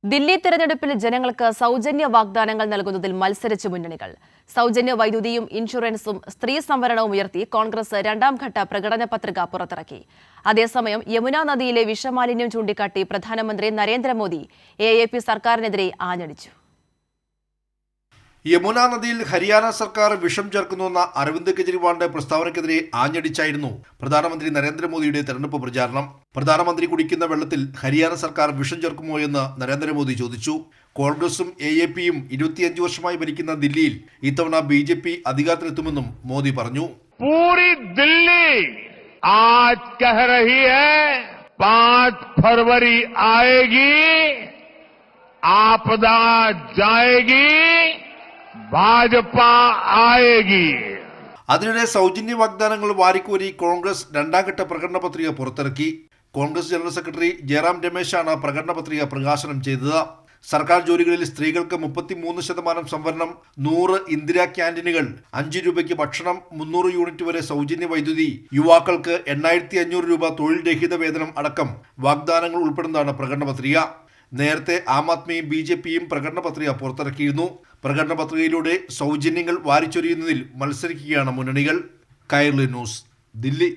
ദില്ലി തെരഞ്ഞെടുപ്പിൽ ജനങ്ങൾക്ക് സൗജന്യ വാഗ്ദാനങ്ങൾ നൽകുന്നതിൽ മത്സരിച്ച മുന്നണികൾ. സൗജന്യ വൈദ്യുതിയും ഇൻഷുറൻസും സ്ത്രീ സംവരണവും ഉയർത്തി കോൺഗ്രസ് രണ്ടാംഘട്ട പ്രകടന പത്രിക പുറത്തിറക്കി. അതേസമയം യമുന നദിയിലെ വിഷമാലിന്യം ചൂണ്ടിക്കാട്ടി പ്രധാനമന്ത്രി നരേന്ദ്രമോദി AAP സർക്കാരിനെതിരെ ആഞ്ഞടിച്ചു. യമുന നദിയിൽ ഹരിയാന സർക്കാർ വിഷം ചേർക്കുന്നുവെന്ന അരവിന്ദ് കെജ്രിവാളിന്റെ പ്രസ്താവനയ്ക്കെതിരെ ആഞ്ഞടിച്ചായിരുന്നു പ്രധാനമന്ത്രി നരേന്ദ്രമോദിയുടെ തെരഞ്ഞെടുപ്പ് പ്രചാരണം. പ്രധാനമന്ത്രി കുടിക്കുന്ന വെള്ളത്തിൽ ഹരിയാന സർക്കാർ വിഷം ചേർക്കുമോ എന്ന് നരേന്ദ്രമോദി ചോദിച്ചു. കോൺഗ്രസും AAPയും 25 വർഷമായി ഭരിക്കുന്ന ദില്ലിയിൽ ഇത്തവണ BJP അധികാരത്തിലെത്തുമെന്നും മോദി പറഞ്ഞു. പൂരി ദില്ലി आज कह रही है 5 फरवरी आएगी, आपदा जाएगी, ഭാജപ ആയേഗി. അതിനിടെ സൗജന്യ വാഗ്ദാനങ്ങൾ വാരിക്കോരി കോൺഗ്രസ് രണ്ടാംഘട്ട പ്രകടന പത്രിക പുറത്തിറക്കി. കോൺഗ്രസ് ജനറൽ സെക്രട്ടറി ജയറാം രമേശാണ് പ്രകടന പത്രിക പ്രകാശനം ചെയ്തത്. സർക്കാർ ജോലികളിൽ സ്ത്രീകൾക്ക് 33% സംവരണം, 100 ഇന്ദിരാ ക്യാന്റീനുകൾ, 5 രൂപയ്ക്ക് ഭക്ഷണം, 300 യൂണിറ്റ് വരെ സൗജന്യ വൈദ്യുതി, യുവാക്കൾക്ക് 8500 രൂപ തൊഴിൽ രഹിത വേതനം അടക്കം വാഗ്ദാനങ്ങൾ ഉൾപ്പെടുന്നതാണ് പ്രകടന പത്രിക. നേരത്തെ ആം ആദ്മിയും BJPയും പ്രകടന പത്രിക പുറത്തിറക്കിയിരുന്നു. പ്രകടന പത്രികയിലൂടെ സൗജന്യങ്ങൾ വാരിച്ചൊരിയുന്നതിൽ മത്സരിക്കുകയാണ് മുന്നണികൾ. കൈരളി ന്യൂസ്, ദില്ലി.